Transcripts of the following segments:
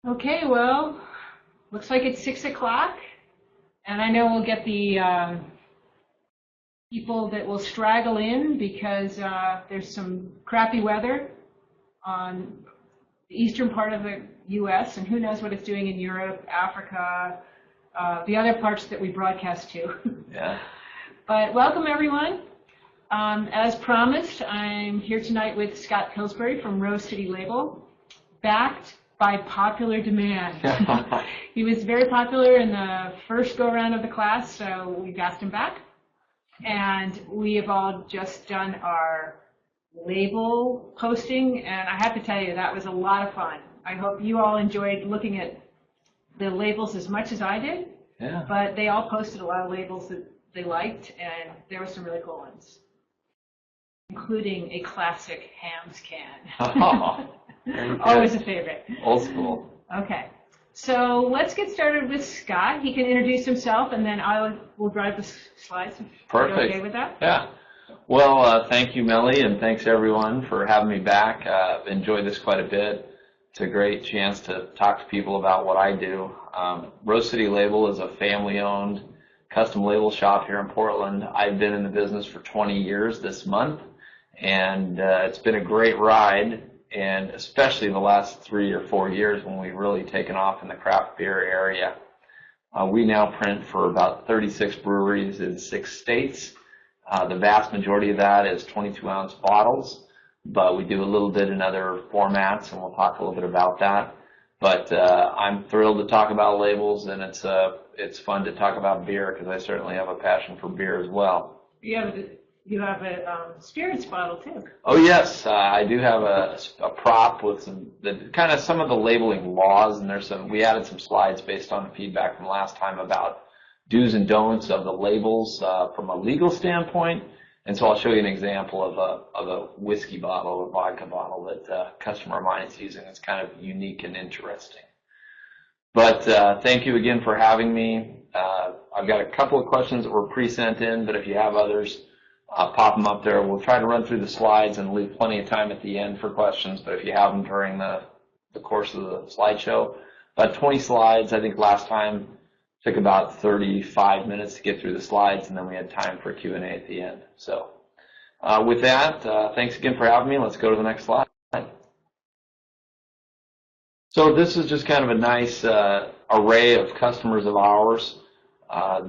Okay, well, looks like it's 6 o'clock, and I know we'll get the people that will straggle in because there's some crappy weather on the eastern part of the U.S., and who knows what it's doing in Europe, Africa, the other parts that we broadcast to. Yeah. But welcome, everyone. As promised, I'm here tonight with Scott Pillsbury from Rose City Label, backed by popular demand. He was very popular in the first go-around of the class, so we've asked him back. And we have all just done our label posting, and I have to tell you, that was a lot of fun. I hope you all enjoyed looking at the labels as much as I did. Yeah. But they all posted a lot of labels that they liked, and there were some really cool ones, including a classic Hams can. Oh, always a favorite. Old school. Okay, so let's get started with Scott. He can introduce himself, and then we'll drive the slides. Perfect. Are you okay with that? Yeah. Well, thank you, Melly, and thanks everyone for having me back. Enjoyed this quite a bit. It's a great chance to talk to people about what I do. Rose City Label is a family-owned custom label shop here in Portland. I've been in the business for 20 years this month, and it's been a great ride, and especially the last 3 or 4 years when we've really taken off in the craft beer area. We now print for about 36 breweries in 6 states. The vast majority of that is 22-ounce bottles, but we do a little bit in other formats, and we'll talk a little bit about that. But I'm thrilled to talk about labels, and it's fun to talk about beer because I certainly have a passion for beer as well. You have a spirits bottle too. Oh yes, I do have a prop with some of the labeling laws, and we added some slides based on the feedback from last time about do's and don'ts of the labels from a legal standpoint. And so I'll show you an example of a whiskey bottle, a vodka bottle that a customer of mine is using. It's kind of unique and interesting. But thank you again for having me. I've got a couple of questions that were pre-sent in, but if you have others, pop them up there. We'll try to run through the slides and leave plenty of time at the end for questions, but if you have them during the course of the slideshow. About 20 slides. I think last time took about 35 minutes to get through the slides, and then we had time for Q&A at the end. So with that, thanks again for having me. Let's go to the next slide. So this is just kind of a nice array of customers of ours.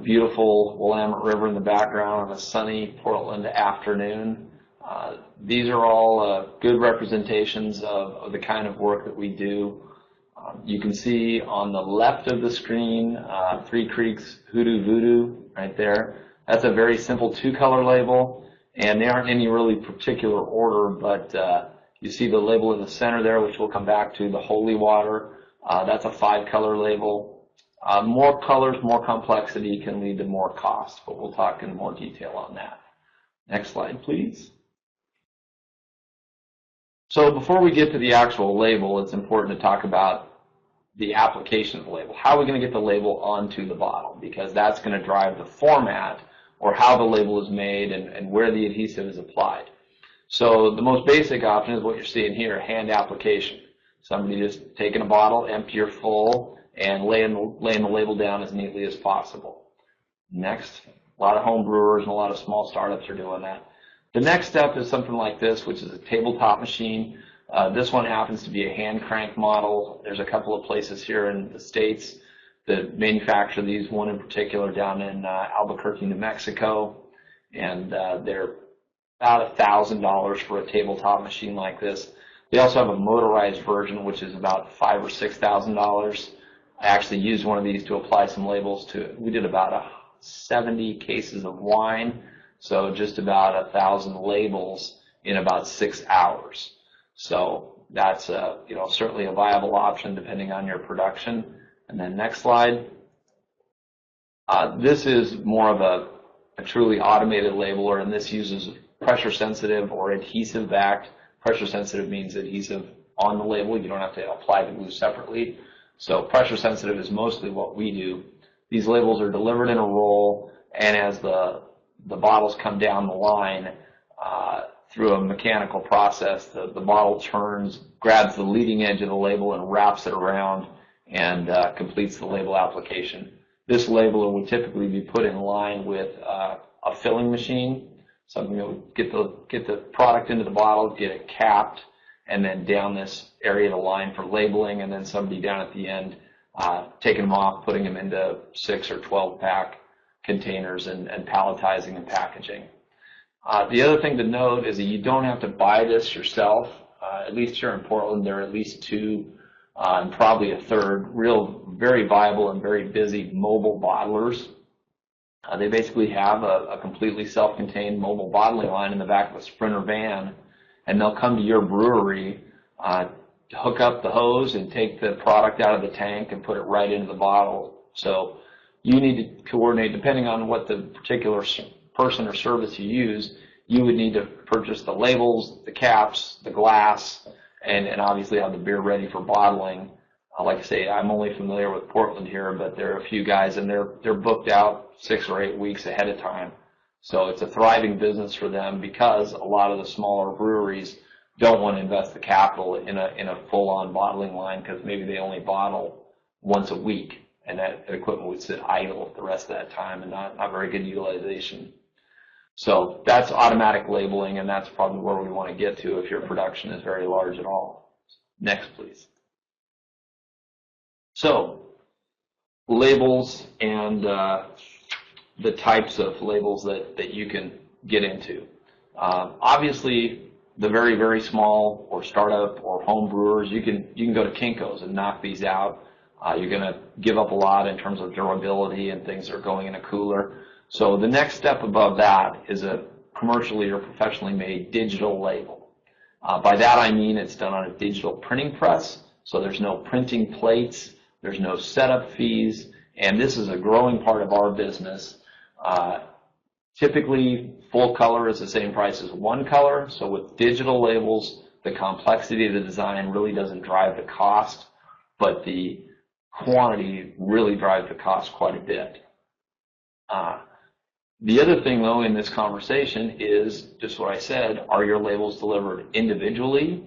Beautiful Willamette River in the background on a sunny Portland afternoon. These are all good representations of the kind of work that we do. You can see on the left of the screen, Three Creeks Hoodoo Voodoo right there. That's a very simple 2-color label, and they aren't in any really particular order, but you see the label in the center there, which we'll come back to, the Holy Water. That's a 5-color label. More colors, more complexity can lead to more cost, but we'll talk in more detail on that. Next slide, please. So before we get to the actual label, it's important to talk about the application of the label. How are we going to get the label onto the bottle? Because that's going to drive the format or how the label is made and where the adhesive is applied. So the most basic option is what you're seeing here, hand application. Somebody just taking a bottle, empty or full, and laying the label down as neatly as possible. Next, a lot of home brewers and a lot of small startups are doing that. The next step is something like this, which is a tabletop machine. This one happens to be a hand crank model. There's a couple of places here in the States that manufacture these, one in particular down in Albuquerque, New Mexico, and they're about $1,000 for a tabletop machine like this. They also have a motorized version, which is about $5,000 or $6,000. I actually used one of these to apply some labels to. We did about 70 cases of wine, so just about 1,000 labels in about 6 hours. So that's certainly a viable option depending on your production. And then next slide. This is more of a truly automated labeler, and this uses pressure sensitive or adhesive backed. Pressure sensitive means adhesive on the label. You don't have to apply the glue separately. So pressure sensitive is mostly what we do. These labels are delivered in a roll, and as the bottles come down the line through a mechanical process, the bottle turns, grabs the leading edge of the label and wraps it around and completes the label application. This labeler would typically be put in line with a filling machine, something that would get the product into the bottle, get it capped, and then down this area of the line for labeling, and then somebody down at the end taking them off, putting them into 6 or 12 pack containers and palletizing and packaging. The other thing to note is that you don't have to buy this yourself. At least here in Portland, there are at least 2 and probably a third very viable and very busy mobile bottlers. They basically have a completely self-contained mobile bottling line in the back of a Sprinter van, and they'll come to your brewery, hook up the hose and take the product out of the tank and put it right into the bottle. So you need to coordinate, depending on what the particular person or service you use, you would need to purchase the labels, the caps, the glass, and obviously have the beer ready for bottling. Like I say, I'm only familiar with Portland here, but there are a few guys, and they're booked out 6 or 8 weeks ahead of time. So it's a thriving business for them because a lot of the smaller breweries don't want to invest the capital in a full-on bottling line because maybe they only bottle once a week, and that equipment would sit idle the rest of that time and not very good utilization. So that's automatic labeling, and that's probably where we want to get to if your production is very large at all. Next, please. So labels and the types of labels that you can get into. Obviously, the very, very small or startup or home brewers, you can go to Kinko's and knock these out. You're going to give up a lot in terms of durability and things that are going in a cooler. So the next step above that is a commercially or professionally made digital label. By that I mean it's done on a digital printing press, so there's no printing plates, there's no setup fees, and this is a growing part of our business. Typically, full color is the same price as one color, so with digital labels, the complexity of the design really doesn't drive the cost, but the quantity really drives the cost quite a bit. The other thing, though, in this conversation is just what I said. Are your labels delivered individually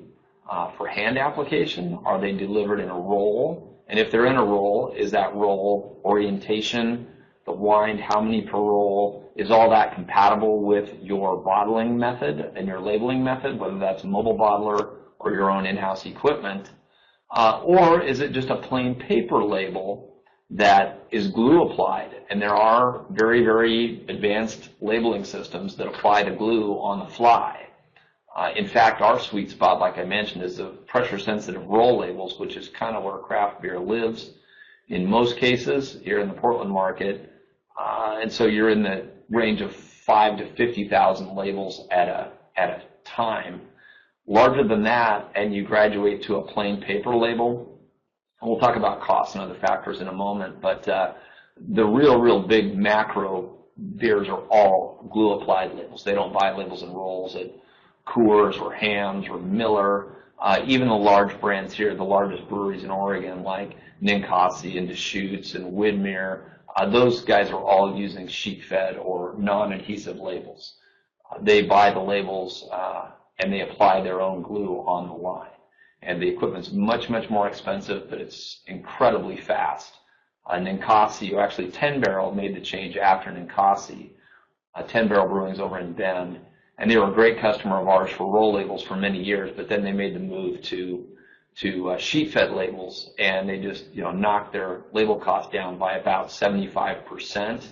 for hand application? Are they delivered in a roll? And if they're in a roll, is that roll orientation, the wind, how many per roll, is all that compatible with your bottling method and your labeling method, whether that's a mobile bottler or your own in-house equipment? Or is it just a plain paper label that is glue applied? And there are very, very advanced labeling systems that apply the glue on the fly. In fact, our sweet spot, like I mentioned, is the pressure-sensitive roll labels, which is kind of where craft beer lives in most cases here in the Portland market. And so you're in the range of 5,000 to 50,000 labels at a time. Larger than that, and you graduate to a plain paper label, and we'll talk about costs and other factors in a moment, but the real big macro beers are all glue-applied labels. They don't buy labels in rolls at Coors or Hams or Miller. Even the large brands here, the largest breweries in Oregon, like Ninkasi and Deschutes and Widmer, those guys are all using sheet-fed or non-adhesive labels. They buy the labels and they apply their own glue on the line. And the equipment's much, much more expensive, but it's incredibly fast. Ninkasi, or actually 10 Barrel, made the change after Ninkasi. 10 Barrel Brewing's over in Bend, and they were a great customer of ours for roll labels for many years, but then they made the move to sheet-fed labels, and they just knocked their label cost down by about 75%,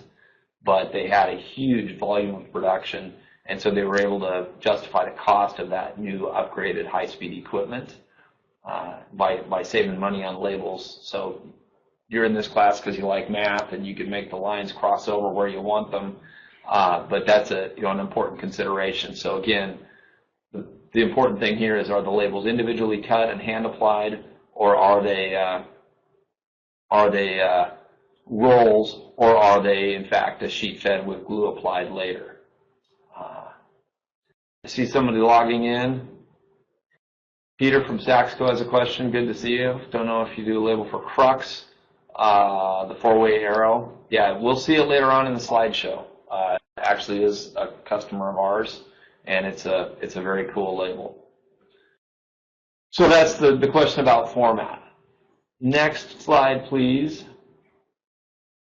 but they had a huge volume of production, and so they were able to justify the cost of that new upgraded high-speed equipment by saving money on labels. So you're in this class because you like math and you can make the lines cross over where you want them, but that's an important consideration. So again, the important thing here is, are the labels individually cut and hand applied, or are they rolls, or are they in fact a sheet fed with glue applied later? I see somebody logging in. Peter from Saxco has a question. Good to see you. Don't know if you do a label for Crux, the 4-way arrow. Yeah, we'll see it later on in the slideshow. It actually is a customer of ours, and it's a very cool label. So that's the question about format. Next slide, please.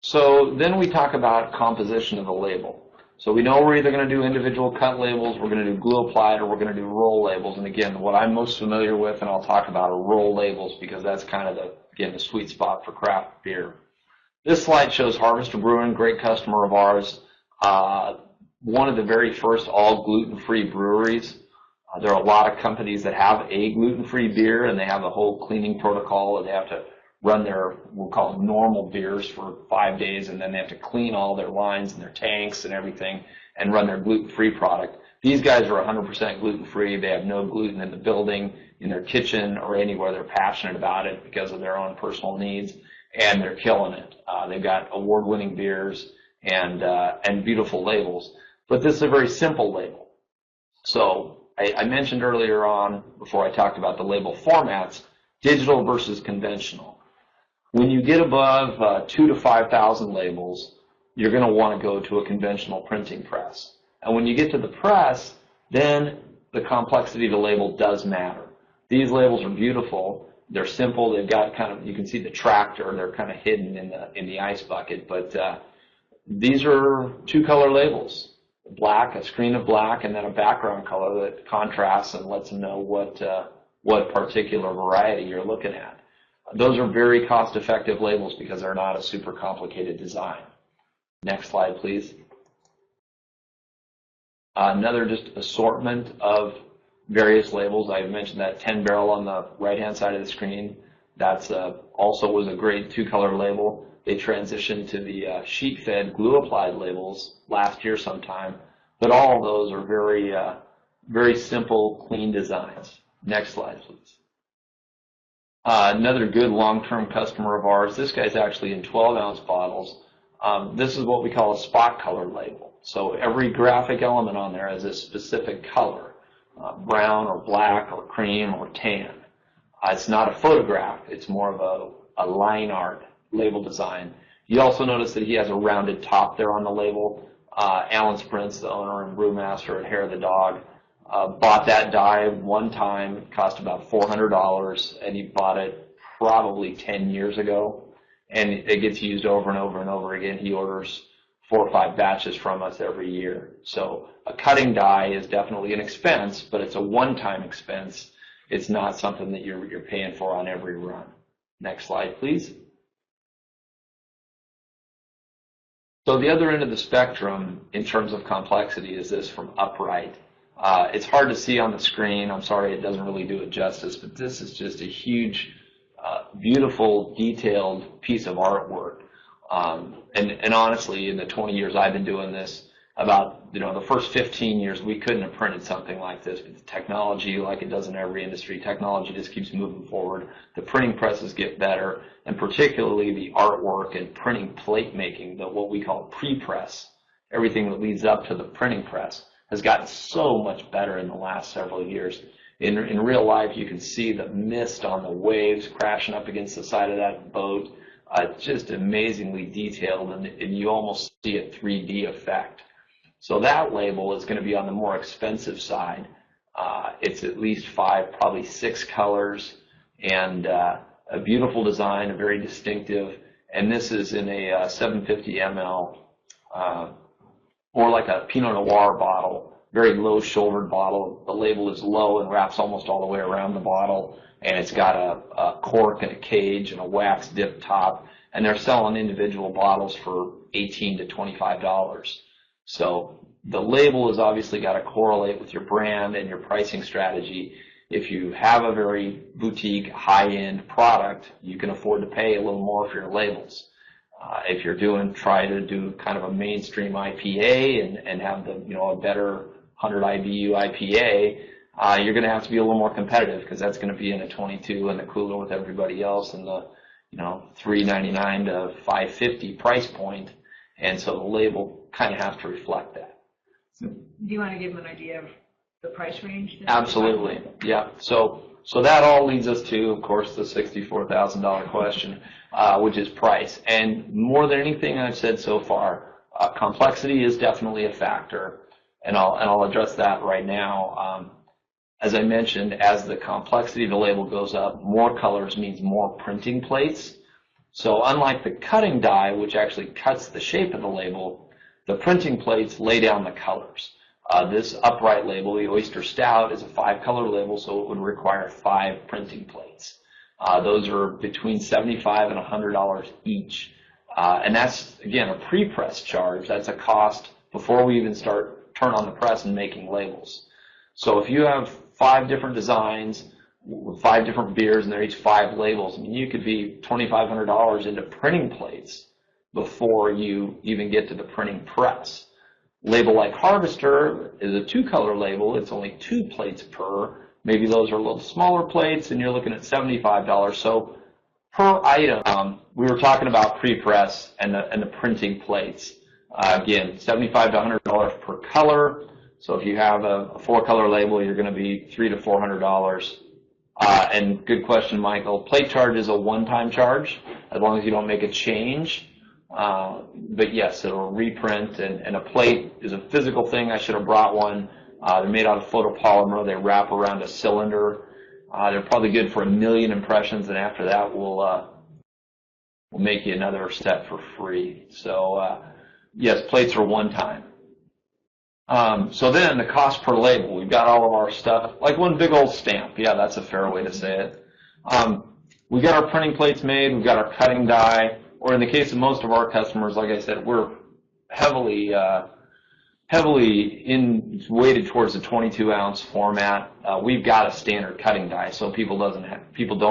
So then we talk about composition of the label. So we know we're either going to do individual cut labels, we're going to do glue applied, or we're going to do roll labels. And again, what I'm most familiar with, and I'll talk about, are roll labels because that's kind of the sweet spot for craft beer. This slide shows Harvester Brewing, great customer of ours. One of the very first all gluten-free breweries. There are a lot of companies that have a gluten-free beer, and they have a whole cleaning protocol, and they have to run their, we'll call them normal beers, for 5 days, and then they have to clean all their lines and their tanks and everything and run their gluten-free product. These guys are 100% gluten-free. They have no gluten in the building, in their kitchen, or anywhere. They're passionate about it because of their own personal needs, and they're killing it. They've got award-winning beers and beautiful labels. But this is a very simple label. So I mentioned earlier on, before I talked about the label formats, digital versus conventional. When you get above 2,000 to 5,000 labels, you're going to want to go to a conventional printing press. And when you get to the press, then the complexity of the label does matter. These labels are beautiful. They're simple. They've got kind of, you can see the tractor. They're kind of hidden in the ice bucket. But these are two-color labels. Black, a screen of black, and then a background color that contrasts and lets them know what particular variety you're looking at. Those are very cost-effective labels because they're not a super complicated design. Next slide, please. Another just assortment of various labels. I mentioned that 10 barrel on the right-hand side of the screen. That's also was a great two-color label. They transitioned to the sheet-fed glue-applied labels last year sometime, but all of those are very, very simple, clean designs. Next slide, please. Another good long-term customer of ours. This guy's actually in 12-ounce bottles. This is what we call a spot color label. So every graphic element on there has a specific color, brown or black or cream or tan. It's not a photograph. It's more of a line art label design. You also notice that he has a rounded top there on the label. Alan Sprintz, the owner and brewmaster at Hair of the Dog, bought that die one time. It cost about $400, and he bought it probably 10 years ago. And it gets used over and over and over again. He orders 4 or 5 batches from us every year. So a cutting die is definitely an expense, but it's a one-time expense. It's not something that you're paying for on every run. Next slide, please. So the other end of the spectrum in terms of complexity is this from upright. It's hard to see on the screen. I'm sorry, it doesn't really do it justice, but this is just a huge, beautiful, detailed piece of artwork. And honestly, in the 20 years I've been doing this, about the first 15 years, we couldn't have printed something like this. But the technology, like it does in every industry, technology just keeps moving forward. The printing presses get better, and particularly the artwork and printing plate making, what we call pre-press, everything that leads up to the printing press, has gotten so much better in the last several years. In real life, you can see the mist on the waves crashing up against the side of that boat. Just amazingly detailed, and you almost see a 3D effect. So that label is going to be on the more expensive side. It's at least 5, probably 6 colors, and a beautiful design, a very distinctive. And this is in a 750 ml, more like a Pinot Noir bottle, very low-shouldered bottle. The label is low and wraps almost all the way around the bottle, and it's got a cork and a cage and a wax dip top. And they're selling individual bottles for $18 to $25. So the label has obviously got to correlate with your brand and your pricing strategy. If you have a very boutique, high-end product, you can afford to pay a little more for your labels. If you're try to do kind of a mainstream IPA and have a better 100 IBU IPA, you're going to have to be a little more competitive because that's going to be in a 22 in the cooler with everybody else in the $3.99 to $5.50 price point, and so the label kind of has to reflect that. So do you want to give them an idea of the price range? Absolutely, yeah. So that all leads us to, of course, the $64,000 question, which is price. And more than anything I've said so far, complexity is definitely a factor, and I'll address that right now. as I mentioned, as the complexity of the label goes up, more colors means more printing plates. So unlike the cutting die, which actually cuts the shape of the label, the printing plates lay down the colors. This upright label, the Oyster Stout, is a 5-color label, so it would require 5 printing plates. Those are between $75 and $100 each. And that's, again, a pre-press charge. That's a cost before we even turn on the press and making labels. So if you have 5 different designs with 5 different beers and they're each 5 labels, I mean, you could be $2,500 into printing plates before you even get to the printing press. Label like Harvester is a 2-color label. It's only 2 plates per. Maybe those are a little smaller plates, and you're looking at $75. So per item, we were talking about pre-press and the printing plates. Again, $75 to $100 per color. So if you have a 4-color label, you're going to be $300 to $400. And good question, Michael. Plate charge is a one-time charge, as long as you don't make a change. But yes, it'll reprint, and a plate is a physical thing. I should have brought one. They're made out of photopolymer. They wrap around a cylinder. They're probably good for 1 million impressions, and after that, we'll make you another set for free. So yes, plates are one time. So then the cost per label. We've got all of our stuff, like one big old stamp. Yeah, that's a fair way to say it. We got our printing plates made. We've got our cutting die. Or in the case of most of our customers, like I said, we're heavily weighted towards the 22-ounce format. We've got a standard cutting die, so people don't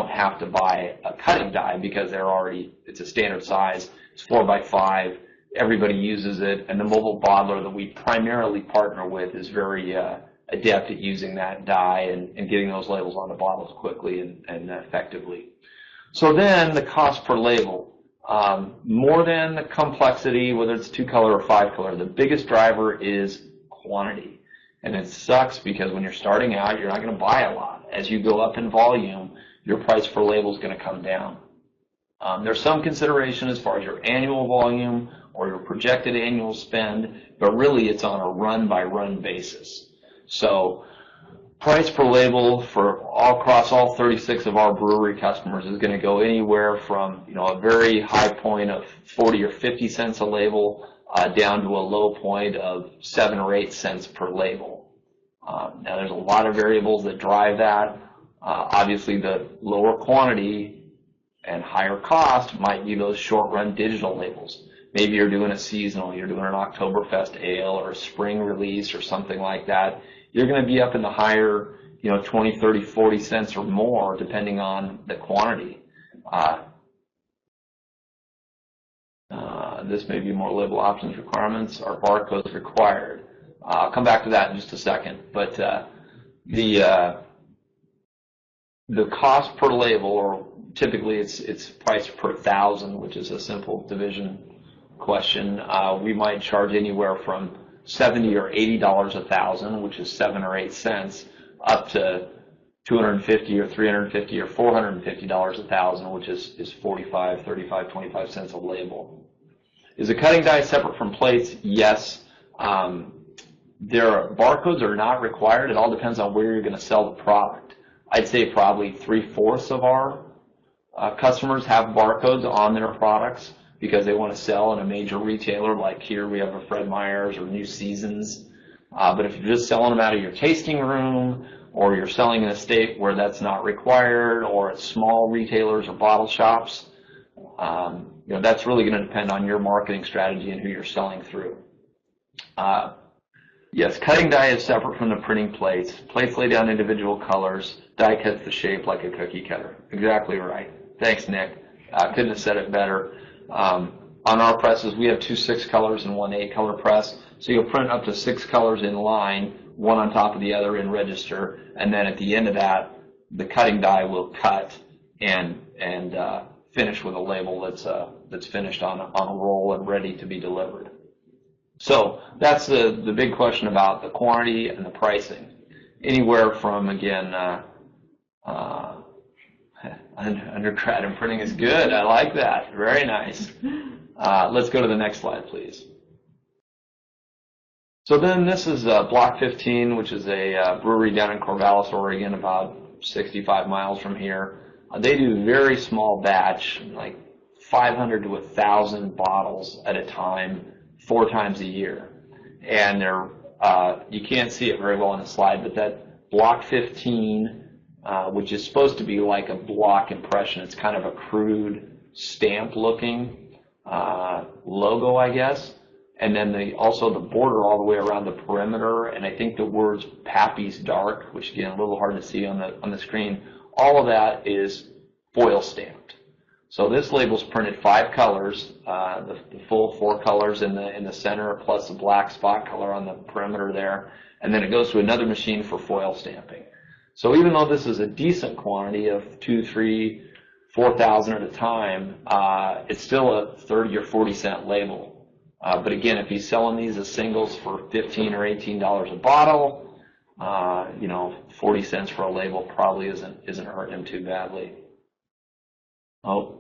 have to buy a cutting die because it's a standard size. It's 4 by 5. Everybody uses it, and the mobile bottler that we primarily partner with is very adept at using that die and getting those labels on the bottles quickly and effectively. So then the cost per label. More than the complexity, whether it's 2-color or 5-color, the biggest driver is quantity. And it sucks because when you're starting out, you're not going to buy a lot. As you go up in volume, your price per label is going to come down. There's some consideration as far as your annual volume or your projected annual spend, but really it's on a run-by-run basis. So price per label for across all 36 of our brewery customers is going to go anywhere from a very high point of 40 or 50 cents a label down to a low point of 7 or 8 cents per label. Now there's a lot of variables that drive that. Obviously the lower quantity and higher cost might be those short-run digital labels. Maybe you're doing a seasonal, you're doing an Oktoberfest ale or a spring release or something like that. You're going to be up in the higher, 20, 30, 40 cents or more, depending on the quantity. This may be more label options requirements or barcodes required. I'll come back to that in just a second. But the cost per label, or typically it's price per 1,000, which is a simple division question. We might charge anywhere from $70 or $80 a 1,000, which is 7 or 8 cents, up to $250 or $350 or $450 a 1,000, which is 45, 35, 25 cents a label. Is a cutting die separate from plates? Yes. Barcodes are not required. It all depends on where you're going to sell the product. I'd say probably 3/4 of our customers have barcodes on their products because they want to sell in a major retailer, like here we have a Fred Meyer's or New Seasons. But if you're just selling them out of your tasting room, or you're selling in a state where that's not required, or at small retailers or bottle shops, that's really going to depend on your marketing strategy and who you're selling through. Yes, cutting die is separate from the printing plates. Plates lay down individual colors. Die cuts the shape like a cookie cutter. Exactly right. Thanks, Nick. Couldn't have said it better. On our presses, we have 2 6-colors and 1 8-color press. So you'll print up to 6 colors in line, one on top of the other in register, and then at the end of that, the cutting die will cut and finish with a label that's finished on a roll and ready to be delivered. So that's the big question about the quantity and the pricing. Anywhere from, again, undergrad in printing is good. I like that. Very nice. Let's go to the next slide, please. So then this is Block 15, which is a brewery down in Corvallis, Oregon, about 65 miles from here. They do very small batch, like 500 to 1,000 bottles at a time, 4 times a year. And they're, you can't see it very well on the slide, but that Block 15, which is supposed to be like a block impression, it's kind of a crude stamp-looking logo, I guess. And then also the border all the way around the perimeter, and I think the words Pappy's Dark, which again a little hard to see on the screen, all of that is foil stamped. So this label's printed 5 colors, the full 4 colors in the center, plus the black spot color on the perimeter there, and then it goes to another machine for foil stamping. So even though this is a decent quantity of 2, 3, 4,000 at a time, it's still a 30 or 40 cent label. But again, if he's selling these as singles for $15 or $18 a bottle, 40 cents for a label probably isn't hurting him too badly. Oh,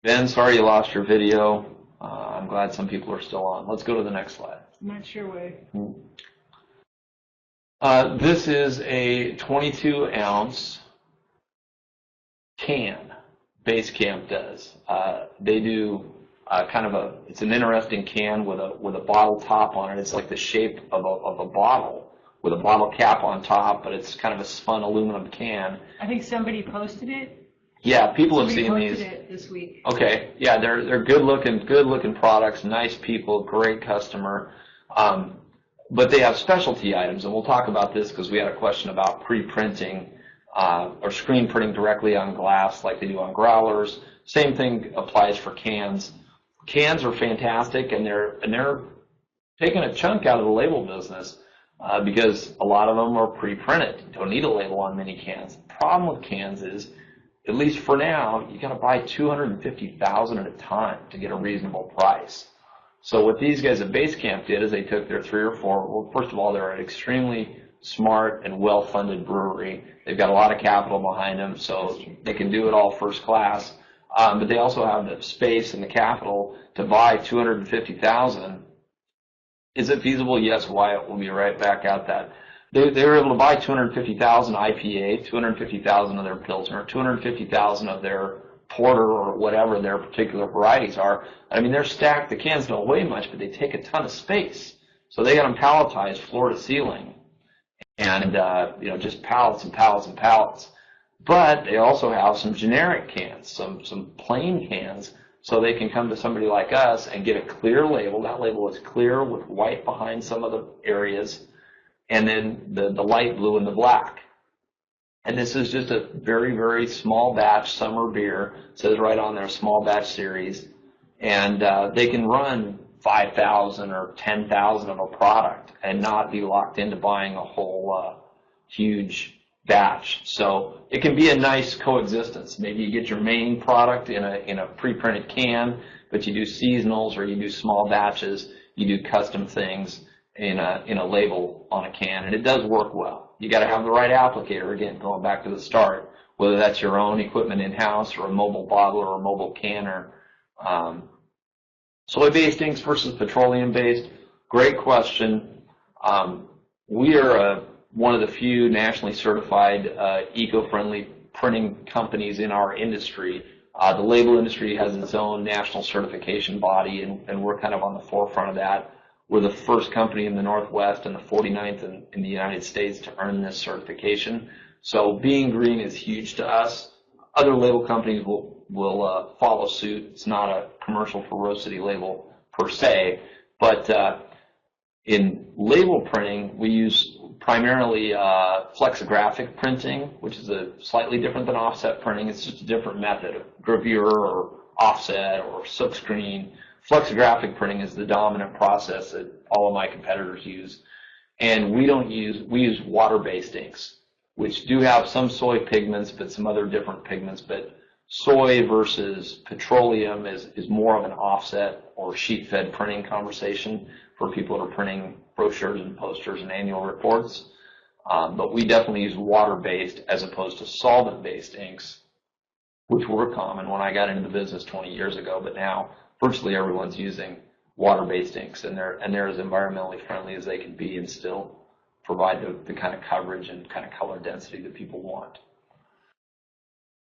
Ben, sorry you lost your video. I'm glad some people are still on. Let's go to the next slide. Not sure why. This is a 22-ounce can. Base Camp does. They do it's an interesting can with a bottle top on it. It's like the shape of a bottle with a bottle cap on top, but it's kind of a spun aluminum can. I think somebody posted it. Yeah, people have seen somebody these. posted it this week. Okay, yeah, they're good looking products, nice people, great customer. But they have specialty items, and we'll talk about this because we had a question about pre-printing or screen printing directly on glass like they do on growlers. Same thing applies for cans. Cans are fantastic, and they're taking a chunk out of the label business because a lot of them are pre-printed. You don't need a label on many cans. The problem with cans is, at least for now, you got to buy 250,000 at a time to get a reasonable price. So what these guys at Base Camp did is they took their 3 or 4. Well, first of all, they're an extremely smart and well-funded brewery. They've got a lot of capital behind them, so they can do it all first class. But they also have the space and the capital to buy 250,000. Is it feasible? Yes, Wyatt will be right back at that. They were able to buy 250,000 IPA, 250,000 of their Pilsner, 250,000 of their Porter or whatever their particular varieties are. I mean, they're stacked. The cans don't weigh much, but they take a ton of space. So they got them palletized floor to ceiling, and just pallets and pallets and pallets. But they also have some generic cans, some plain cans, so they can come to somebody like us and get a clear label. That label is clear with white behind some of the areas, and then the light blue and the black. And this is just a very, very small batch summer beer. It says right on there, small batch series. And they can run 5,000 or 10,000 of a product and not be locked into buying a whole huge batch. So it can be a nice coexistence. Maybe you get your main product in a pre-printed can, but you do seasonals or you do small batches, you do custom things in a label on a can, and it does work well. You got to have the right applicator, again, going back to the start, whether that's your own equipment in-house or a mobile bottler or a mobile canner. Soy-based inks versus petroleum-based, great question. We are one of the few nationally certified eco-friendly printing companies in our industry. The label industry has its own national certification body, and we're kind of on the forefront of that. We're the first company in the Northwest and the 49th in the United States to earn this certification. So being green is huge to us. Other label companies will follow suit. It's not a commercial for Rose City Label per se, but in label printing, we use primarily flexographic printing, which is a slightly different than offset printing. It's just a different method of gravure or offset or silkscreen. Flexographic printing is the dominant process that all of my competitors use. And we use water-based inks, which do have some soy pigments, but some other different pigments. But soy versus petroleum is more of an offset or sheet-fed printing conversation for people that are printing brochures and posters and annual reports. But we definitely use water-based as opposed to solvent-based inks, which were common when I got into the business 20 years ago, but now virtually everyone's using water-based inks, and they're as environmentally friendly as they can be and still provide the kind of coverage and kind of color density that people want.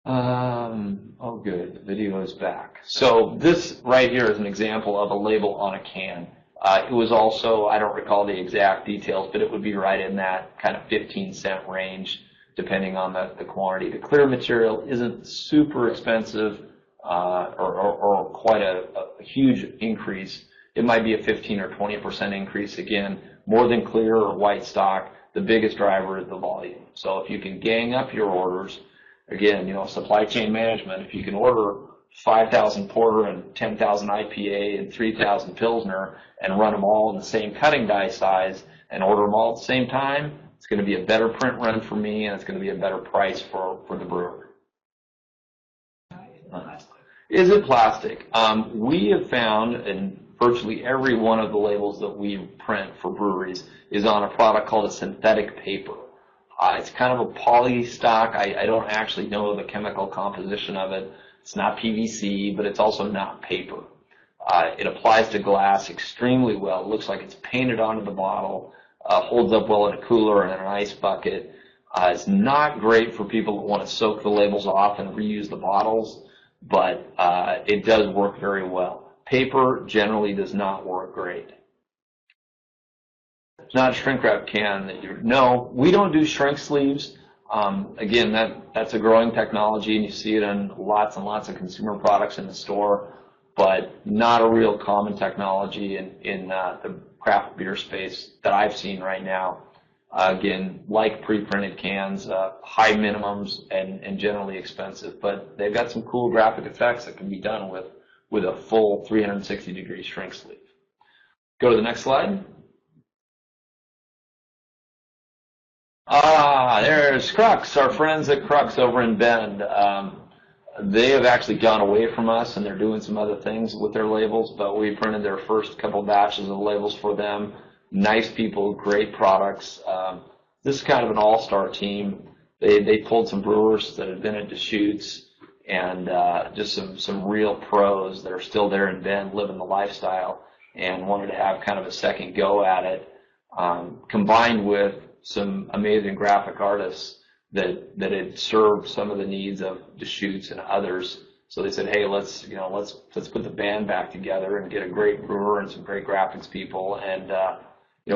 Oh good, the video is back. So this right here is an example of a label on a can. It was also, I don't recall the exact details, but it would be right in that kind of 15-cent range, depending on the quantity. The clear material isn't super expensive or quite a huge increase. It might be a 15 or 20% increase. Again, more than clear or white stock, the biggest driver is the volume. So if you can gang up your orders, again, supply chain management, if you can order 5,000 Porter and 10,000 IPA and 3,000 Pilsner and run them all in the same cutting die size and order them all at the same time, it's going to be a better print run for me, and it's going to be a better price for the brewer. Is it plastic? We have found, and virtually every one of the labels that we print for breweries is on a product called a synthetic paper. It's kind of a polystock. I don't actually know the chemical composition of it. It's not PVC, but it's also not paper. It applies to glass extremely well. It looks like it's painted onto the bottle, holds up well in a cooler and in an ice bucket. It's not great for people that want to soak the labels off and reuse the bottles, but it does work very well. Paper generally does not work great. It's not a shrink wrap can that no, we don't do shrink sleeves. Again, that's a growing technology, and you see it in lots and lots of consumer products in the store, but not a real common technology in the craft beer space that I've seen right now. Again, like pre-printed cans, high minimums and generally expensive, but they've got some cool graphic effects that can be done with a full 360-degree shrink sleeve. Go to the next slide. There's Crux, our friends at Crux over in Bend. They have actually gone away from us, and they're doing some other things with their labels, but we printed their first couple batches of labels for them. Nice people, great products. This is kind of an all-star team. They pulled some brewers that had been at Deschutes, and just some real pros that are still there in Bend living the lifestyle and wanted to have kind of a second go at it, combined with some amazing graphic artists that had served some of the needs of Deschutes and others. So they said, hey, let's put the band back together and get a great brewer and some great graphics people, and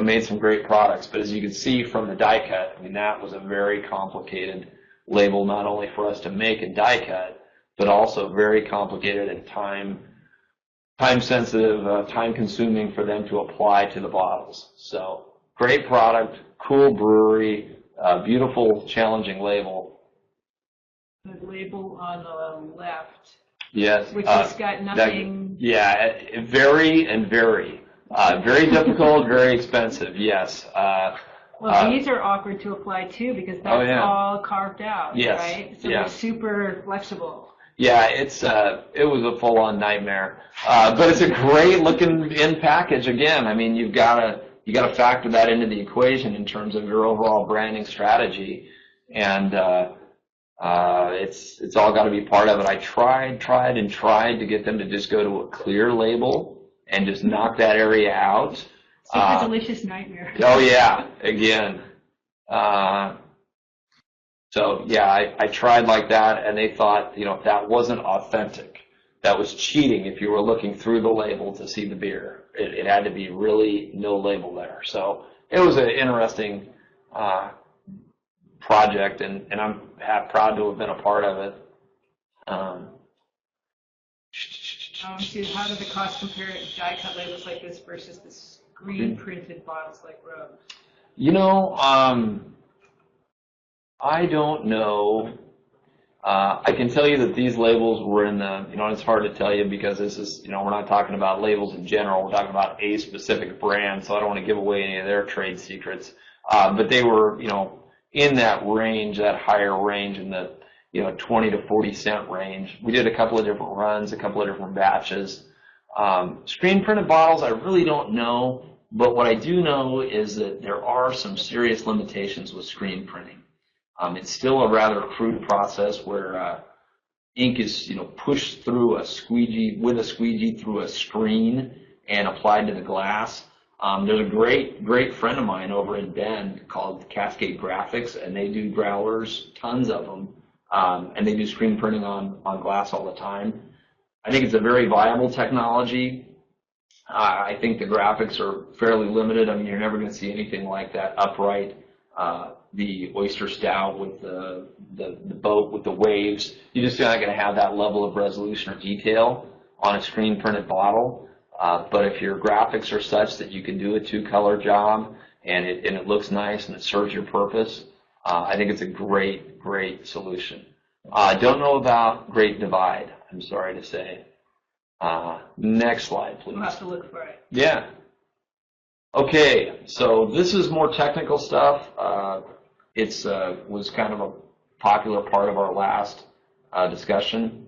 made some great products. But as you can see from the die cut, I mean, that was a very complicated label, not only for us to make and die cut, but also very complicated and time sensitive, time consuming for them to apply to the bottles. So great product, cool brewery, beautiful, challenging label. The label on the left. Yes. Which has got nothing. Very difficult, very expensive. Yes. Well, these are awkward to apply too because that's all carved out, yes. right? So they're super flexible. Yeah, it was a full-on nightmare, but it's a great looking in package. Again, I mean, you gotta factor that into the equation in terms of your overall branding strategy, and it's all got to be part of it. I tried to get them to just go to a clear label and just knock that area out. It's like a delicious nightmare. Oh yeah, again. So yeah, I tried like that, and they thought, that wasn't authentic. That was cheating if you were looking through the label to see the beer. It had to be really no label there. So it was an interesting project, and I'm proud to have been a part of it. So how do the costs compare to die-cut labels like this versus the screen-printed bottles like Rose? I don't know. I can tell you that these labels were in the, it's hard to tell you because this is, we're not talking about labels in general. We're talking about a specific brand, so I don't want to give away any of their trade secrets. But they were, in that range, that higher range, in the, 20 to 40 cent range. We did a couple of different runs, a couple of different batches. Screen printed bottles, I really don't know, but what I do know is that there are some serious limitations with screen printing. It's still a rather crude process where ink is, pushed through a squeegee through a screen, and applied to the glass. There's a great friend of mine over in Bend called Cascade Graphics, and they do growlers, tons of them, and they do screen printing on glass all the time. I think it's a very viable technology. I think the graphics are fairly limited. I mean, you're never going to see anything like that upright. The Oyster Stout with the boat with the waves, you're just not going to have that level of resolution or detail on a screen printed bottle. But if your graphics are such that you can do a two-color job and it looks nice and it serves your purpose, I think it's a great solution. I don't know about Great Divide, I'm sorry to say. Next slide, please. We'll have to look for it. Yeah. Okay, so this is more technical stuff. It was kind of a popular part of our last discussion.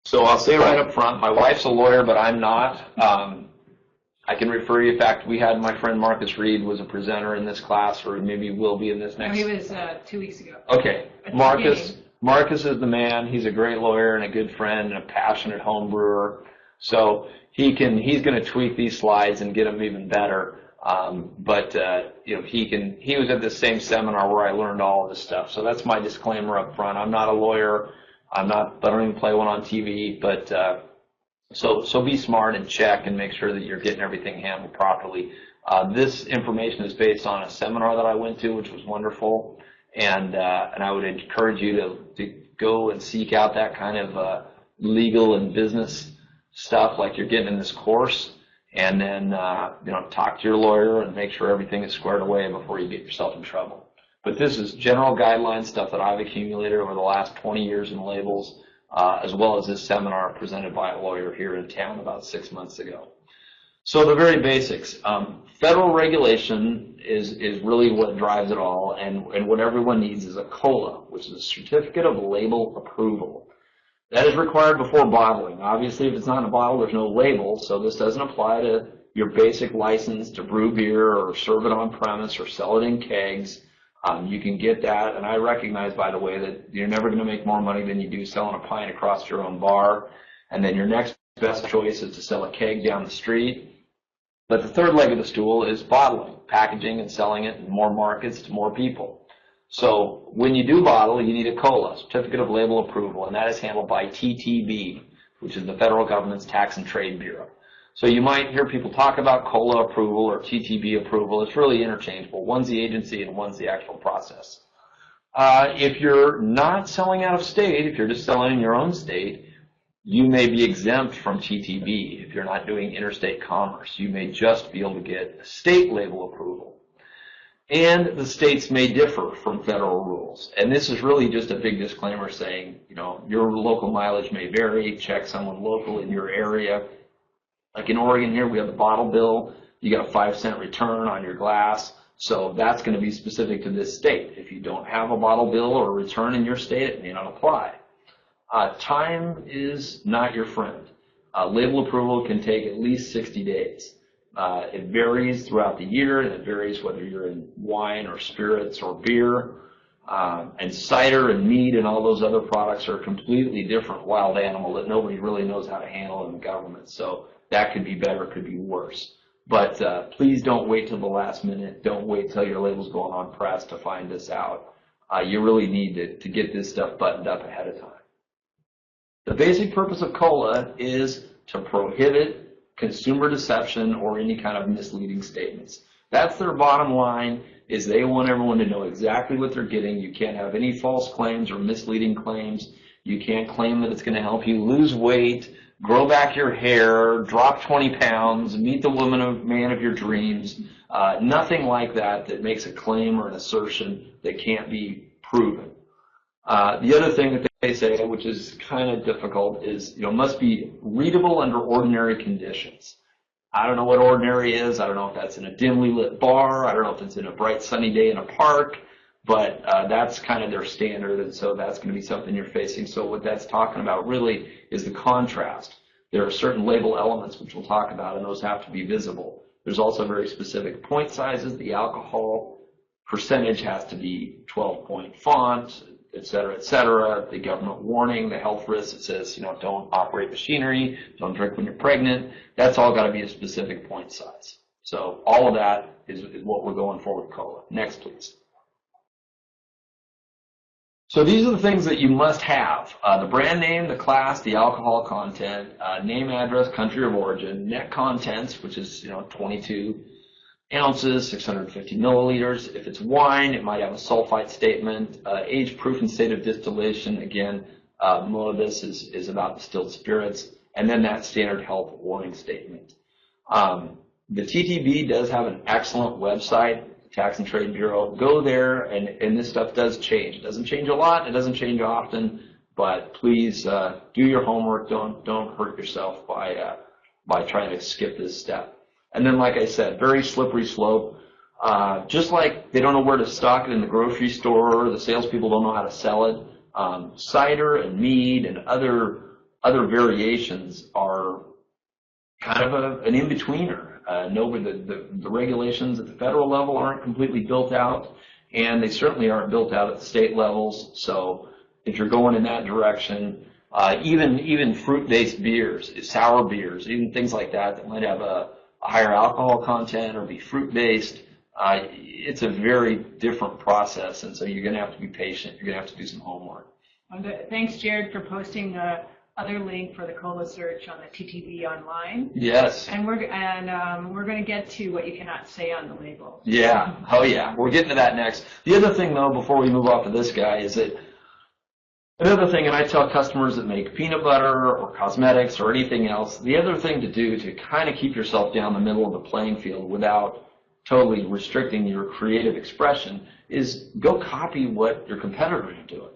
So I'll say right up front, my wife's a lawyer, but I'm not. I can refer you. In fact, we had my friend Marcus Reed was a presenter in this class, or maybe will be in this next. No, he was 2 weeks ago. Okay, Marcus is the man. He's a great lawyer and a good friend and a passionate home brewer. So he's going to tweak these slides and get them even better. He was at the same seminar where I learned all of this stuff. So that's my disclaimer up front. I'm not a lawyer. I don't even play one on TV, but so be smart and check and make sure that you're getting everything handled properly. This information is based on a seminar that I went to, which was wonderful, and I would encourage you to go and seek out that kind of legal and business stuff like you're getting in this course, and then talk to your lawyer and make sure everything is squared away before you get yourself in trouble. But this is general guideline stuff that I've accumulated over the last 20 years in labels, as well as this seminar presented by a lawyer here in town about 6 months ago. So the very basics. Federal regulation is really what drives it all, and what everyone needs is a COLA, which is a Certificate of Label Approval. That is required before bottling. Obviously, if it's not in a bottle, there's no label, so this doesn't apply to your basic license to brew beer or serve it on premise or sell it in kegs. You can get that, and I recognize, by the way, that you're never going to make more money than you do selling a pint across your own bar, and then your next best choice is to sell a keg down the street. But the third leg of the stool is bottling, packaging and selling it in more markets to more people. So when you do bottle, you need a COLA, Certificate of Label Approval, and that is handled by TTB, which is the federal government's Tax and Trade Bureau. So you might hear people talk about COLA approval or TTB approval. It's really interchangeable. One's the agency and one's the actual process. If you're not selling out of state, if you're just selling in your own state, you may be exempt from TTB. If you're not doing interstate commerce, you may just be able to get state label approval. And the states may differ from federal rules. And this is really just a big disclaimer saying, your local mileage may vary. Check someone local in your area. Like in Oregon here, we have the bottle bill. You got a 5-cent return on your glass. So that's going to be specific to this state. If you don't have a bottle bill or a return in your state, it may not apply. Time is not your friend. Label approval can take at least 60 days. It varies throughout the year, and it varies whether you're in wine or spirits or beer. And cider and mead and all those other products are a completely different wild animal that nobody really knows how to handle in the government. So that could be better, it could be worse. But please don't wait till the last minute. Don't wait till your label's going on press to find this out. You really need to get this stuff buttoned up ahead of time. The basic purpose of COLA is to prohibit consumer deception or any kind of misleading statements. That's their bottom line, is they want everyone to know exactly what they're getting. You can't have any false claims or misleading claims. You can't claim that it's going to help you lose weight, grow back your hair, drop 20 pounds, meet the woman or man of your dreams. Nothing like that makes a claim or an assertion that can't be proven. The other thing that they say, which is kind of difficult, is must be readable under ordinary conditions. I don't know what ordinary is. I don't know if that's in a dimly lit bar. I don't know if it's in a bright sunny day in a park, but that's kind of their standard, and so that's going to be something you're facing. So what that's talking about really is the contrast. There are certain label elements which we'll talk about, and those have to be visible. There's also very specific point sizes. The alcohol percentage has to be 12-point font. et cetera, the government warning, the health risks, it says, don't operate machinery, don't drink when you're pregnant. That's all got to be a specific point size. So all of that is what we're going for with cola. Next, please. So these are the things that you must have. The brand name, the class, the alcohol content, name, address, country of origin, net contents, which is 22 ounces, 650 milliliters. If it's wine, it might have a sulfite statement, age, proof, and state of distillation. Again, more of this is about distilled spirits, and then that standard health warning statement. The TTB does have an excellent website, Tax and Trade Bureau. Go there, and this stuff does change. It doesn't change a lot. It doesn't change often, but please do your homework. Don't hurt yourself by trying to skip this step. And then, like I said, very slippery slope. Just like they don't know where to stock it in the grocery store, the salespeople don't know how to sell it. Cider and mead and other variations are kind of an in-betweener. The regulations at the federal level aren't completely built out, and they certainly aren't built out at the state levels. So if you're going in that direction, even fruit-based beers, sour beers, even things like that might have a higher alcohol content or be fruit-based, it's a very different process, and so you're going to have to be patient. You're going to have to do some homework. Thanks, Jared, for posting the other link for the cola search on the TTV online. Yes. And we're going to get to what you cannot say on the label. Yeah. Oh, yeah. We're getting to that next. The other thing, though, before we move off of this guy, is that another thing, and I tell customers that make peanut butter or cosmetics or anything else, the other thing to do to kind of keep yourself down the middle of the playing field without totally restricting your creative expression is go copy what your competitors are doing.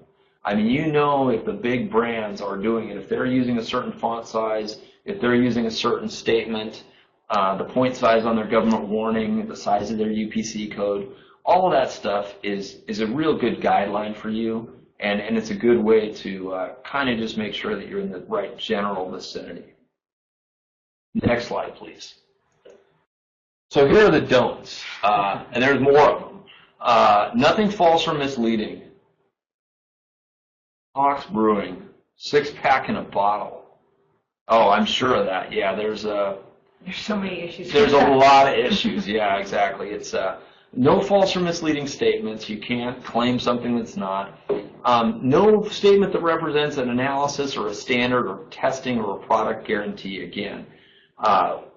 I mean, if the big brands are doing it, if they're using a certain font size, if they're using a certain statement, the point size on their government warning, the size of their UPC code, all of that stuff is a real good guideline for you, and it's a good way to kind of just make sure that you're in the right general vicinity. Next slide, please. So here are the don'ts, and there's more of them. Nothing false or misleading. Fox Brewing, 6-pack in a bottle. Oh, I'm sure of that. Yeah, there's so many issues. There's a lot of issues. Yeah, exactly. It's no false or misleading statements. You can't claim something that's not. No statement that represents an analysis or a standard or testing or a product guarantee. Again,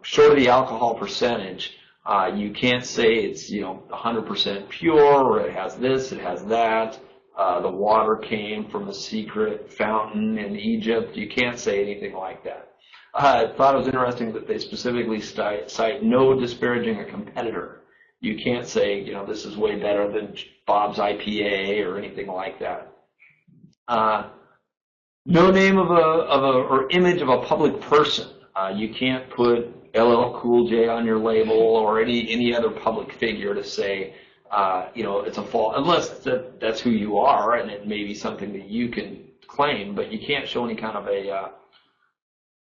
short of the alcohol percentage, you can't say it's 100% pure or it has this, it has that. The water came from a secret fountain in Egypt. You can't say anything like that. I thought it was interesting that they specifically cite no disparaging a competitor. You can't say, this is way better than Bob's IPA or anything like that. No name or image of a public person. You can't put LL Cool J on your label or any other public figure to say, it's a fault, unless that's who you are, and it may be something that you can claim, but you can't show any kind of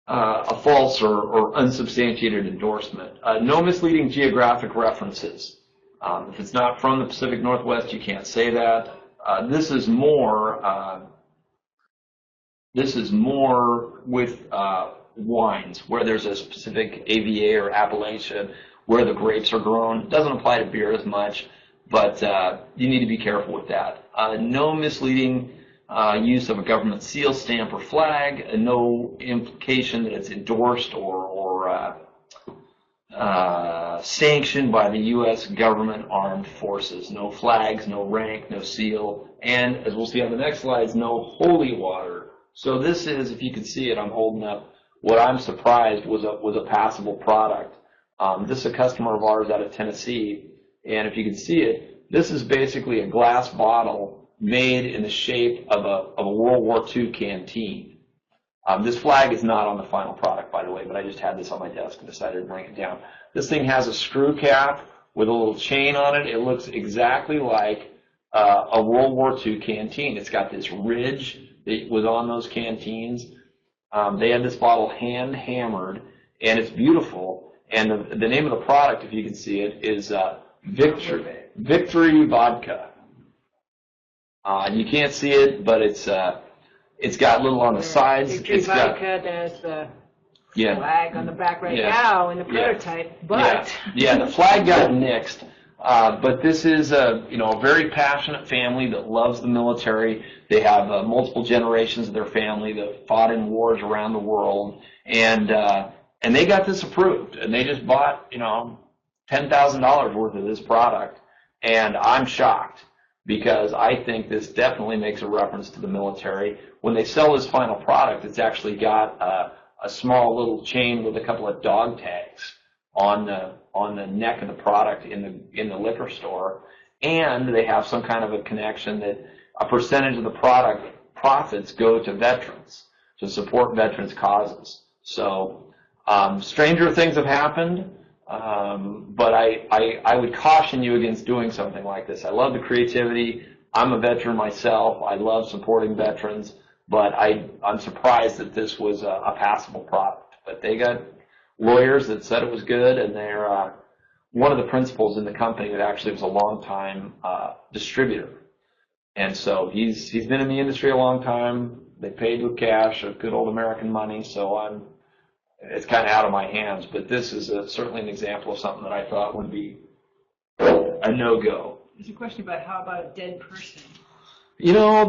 a false or unsubstantiated endorsement. No misleading geographic references. If it's not from the Pacific Northwest, you can't say that. This is more with wines, where there's a specific AVA or appellation where the grapes are grown. It doesn't apply to beer as much, but you need to be careful with that. No misleading use of a government seal, stamp, or flag. No implication that it's endorsed or sanctioned by the U.S. government armed forces. No flags, no rank, no seal, and as we'll see on the next slides, no holy water. So this is, if you can see it, I'm holding up what I'm surprised was a passable product. This is a customer of ours out of Tennessee. And if you can see it, this is basically a glass bottle made in the shape of a World War II canteen. This flag is not on the final product, by the way, but I just had this on my desk and decided to bring it down. This thing has a screw cap with a little chain on it. It looks exactly like a World War II canteen. It's got this ridge that was on those canteens. They had this bottle hand hammered, and it's beautiful. And the name of the product, if you can see it, is Victory Vodka. You can't see it, but it's got little on the sides. It's vodka, there's the yeah, flag on the back right now in the prototype, but yeah, the flag got nixed. But this is a very passionate family that loves the military. They have multiple generations of their family that fought in wars around the world, and they got this approved, and they just bought $10,000 worth of this product, and I'm shocked because I think this definitely makes a reference to the military. When they sell this final product, it's actually got a small little chain with a couple of dog tags on the neck of the product in the liquor store, and they have some kind of a connection that a percentage of the product profits go to veterans to support veterans causes. So stranger things have happened, but I would caution you against doing something like this. I love the creativity. I'm a veteran myself. I love supporting veterans, but I'm surprised that this was a passable product. But they got lawyers that said it was good, and they're one of the principals in the company that actually was a long-time distributor. And so he's been in the industry a long time. They paid with cash, of good old American money, so it's kind of out of my hands. But this is certainly an example of something that I thought would be a no-go. There's a question about how about a dead person?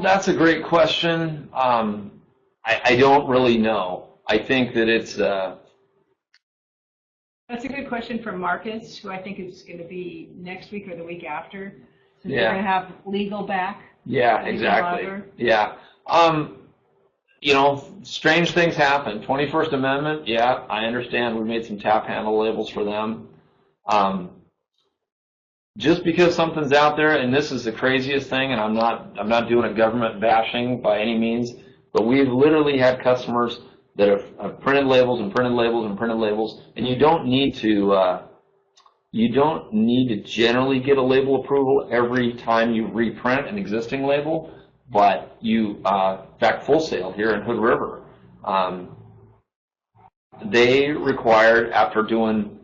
That's a great question. I don't really know. I think that it's... That's a good question for Marcus, who I think is going to be next week or the week after. Since Yeah. they're going to have legal back. Yeah, legal exactly. logger. Yeah. Strange things happen. 21st Amendment, yeah, I understand. We made some tap handle labels for them. Just because something's out there, and this is the craziest thing, and I'm not doing a government bashing by any means, but we've literally had customers that have printed labels and printed labels and printed labels, and you don't need to generally get a label approval every time you reprint an existing label, but in fact, Full Sail here in Hood River, they required, after doing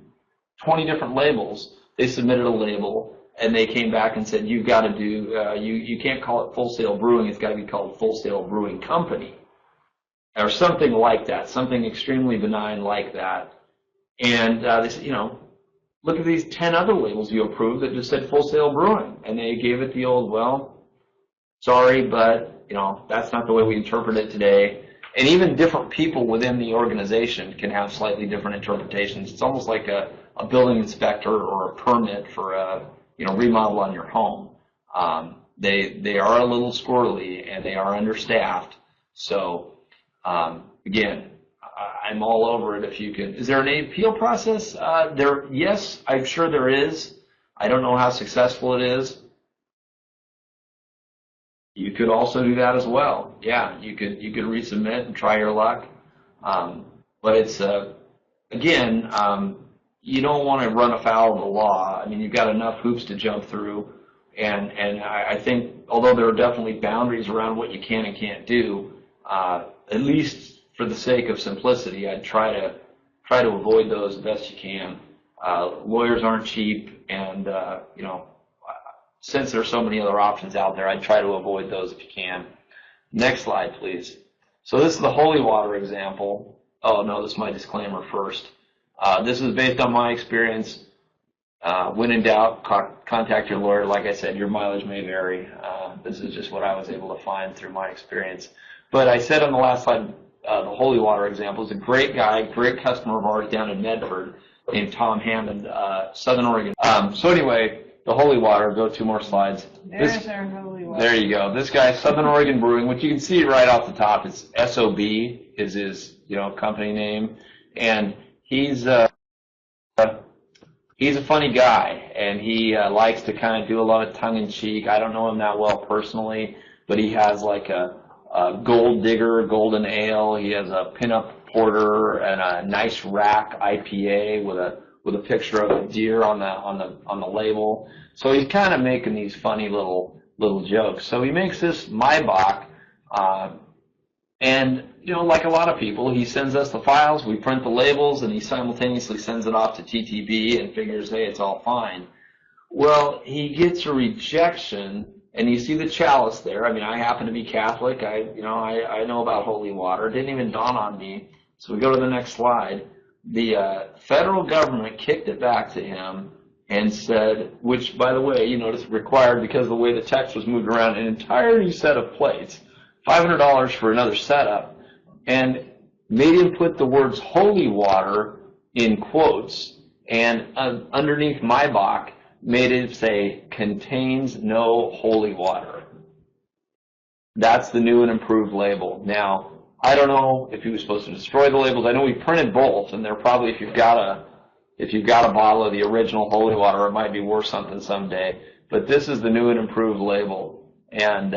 20 different labels, they submitted a label, and they came back and said, you've got to do, you can't call it Full Sail Brewing, it's got to be called Full Sail Brewing Company, or something like that, something extremely benign like that. And they said, look at these 10 other labels you approved that just said Full Sail Brewing. And they gave it the old, well, sorry, but, that's not the way we interpret it today. And even different people within the organization can have slightly different interpretations. It's almost like a building inspector or a permit for a, remodel on your home. They are a little squirrely, and they are understaffed. So, again, I'm all over it if you can. Is there an appeal process? Yes, I'm sure there is. I don't know how successful it is. You could also do that as well. Yeah, you could resubmit and try your luck. But it's, again, you don't want to run afoul of the law. I mean, you've got enough hoops to jump through. And I think, although there are definitely boundaries around what you can and can't do, at least for the sake of simplicity, I'd try to avoid those as best you can. Lawyers aren't cheap, and since there's so many other options out there, I'd try to avoid those if you can. Next slide, please. So this is the holy water example. Oh no, this is my disclaimer first. This is based on my experience. When in doubt, contact your lawyer. Like I said, your mileage may vary. This is just what I was able to find through my experience. But I said on the last slide, the holy water example is a great guy, great customer of ours down in Medford named Tom Hammond, Southern Oregon. So anyway, the holy water, go 2 more slides. There's our holy water. There you go. This guy, Southern Oregon Brewing, which you can see right off the top, it's SOB is his, company name. And he's a funny guy, and he likes to kind of do a lot of tongue-in-cheek. I don't know him that well personally, but he has like a Gold Digger Golden Ale. He has a pinup porter and a nice rack IPA with a picture of a deer on the label. So he's kind of making these funny little jokes. So he makes this Maibach, and like a lot of people, he sends us the files, we print the labels, and he simultaneously sends it off to TTB and figures, hey, it's all fine. Well, he gets a rejection and you see the chalice there. I mean, I happen to be Catholic. I know about holy water. It didn't even dawn on me. So we go to the next slide. The federal government kicked it back to him and said, which, by the way, you notice required, because of the way the text was moved around, an entire new set of plates, $500 for another setup, and made him put the words holy water in quotes, and underneath my box made it say contains no holy water. That's the new and improved label. Now, I don't know if he was supposed to destroy the labels. I know we printed both, and they're probably, if you've got a bottle of the original holy water, it might be worth something someday. But this is the new and improved label, and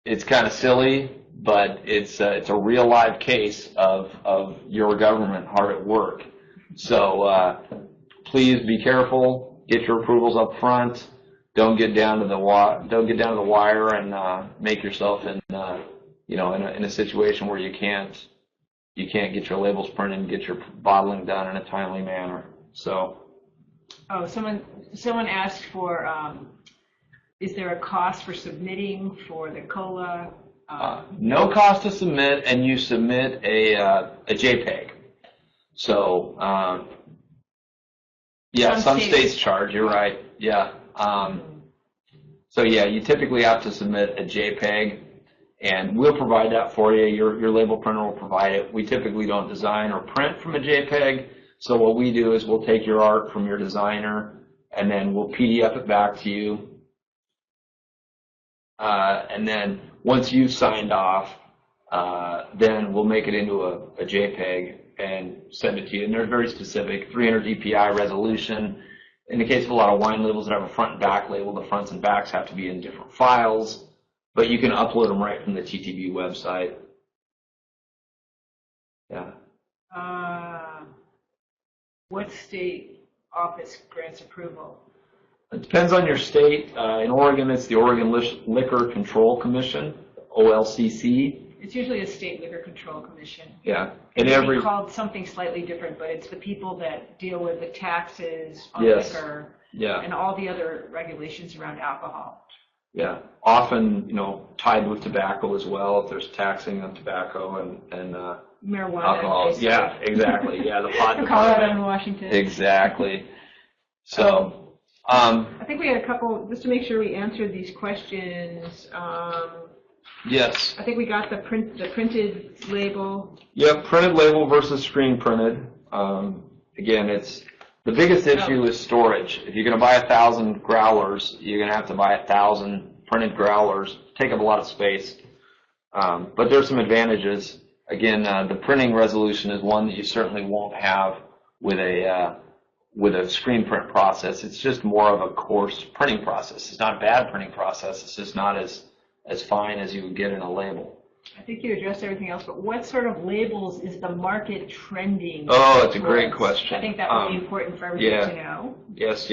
it's kind of silly, but it's a real live case of your government hard at work. So please be careful. Get your approvals up front. Don't get down to the wire and make yourself in a situation where you can't get your labels printed and get your bottling done in a timely manner. So. Oh, someone asked for, is there a cost for submitting for the cola? No cost to submit, and you submit a JPEG. So, yeah, some states charge. You're right. Yeah. So yeah, you typically have to submit a JPEG, and we'll provide that for you. Your label printer will provide it. We typically don't design or print from a JPEG. So what we do is we'll take your art from your designer, and then we'll PDF it back to you. And then once you've signed off, then we'll make it into a JPEG and send it to you. And they're very specific, 300 dpi resolution. In the case of a lot of wine labels that have a front and back label, the fronts and backs have to be in different files, but you can upload them right from the TTB website. Yeah. What state office grants approval? It depends on your state. In Oregon, it's the Oregon Liquor Control Commission, OLCC. It's usually a state liquor control commission. Yeah. And it's called something slightly different, but it's the people that deal with the taxes on liquor and all the other regulations around alcohol. Yeah. Often, tied with tobacco as well, if there's taxing on tobacco and marijuana. Alcohol. Yeah, exactly. Yeah, the pot. Colorado and Washington. Exactly. So, I think we had a couple, just to make sure we answered these questions. Yes. I think we got the printed label. Yep, printed label versus screen printed. Again, the biggest issue is storage. If you're going to buy 1,000 growlers, you're going to have to buy 1,000 printed growlers. Take up a lot of space. But there's some advantages. Again, the printing resolution is one that you certainly won't have with a screen print process. It's just more of a coarse printing process. It's not a bad printing process. It's just not as fine as you would get in a label. I think you addressed everything else, but what sort of labels is the market trending? Oh, that's a great question. I think that would be important for everyone to know. Yes.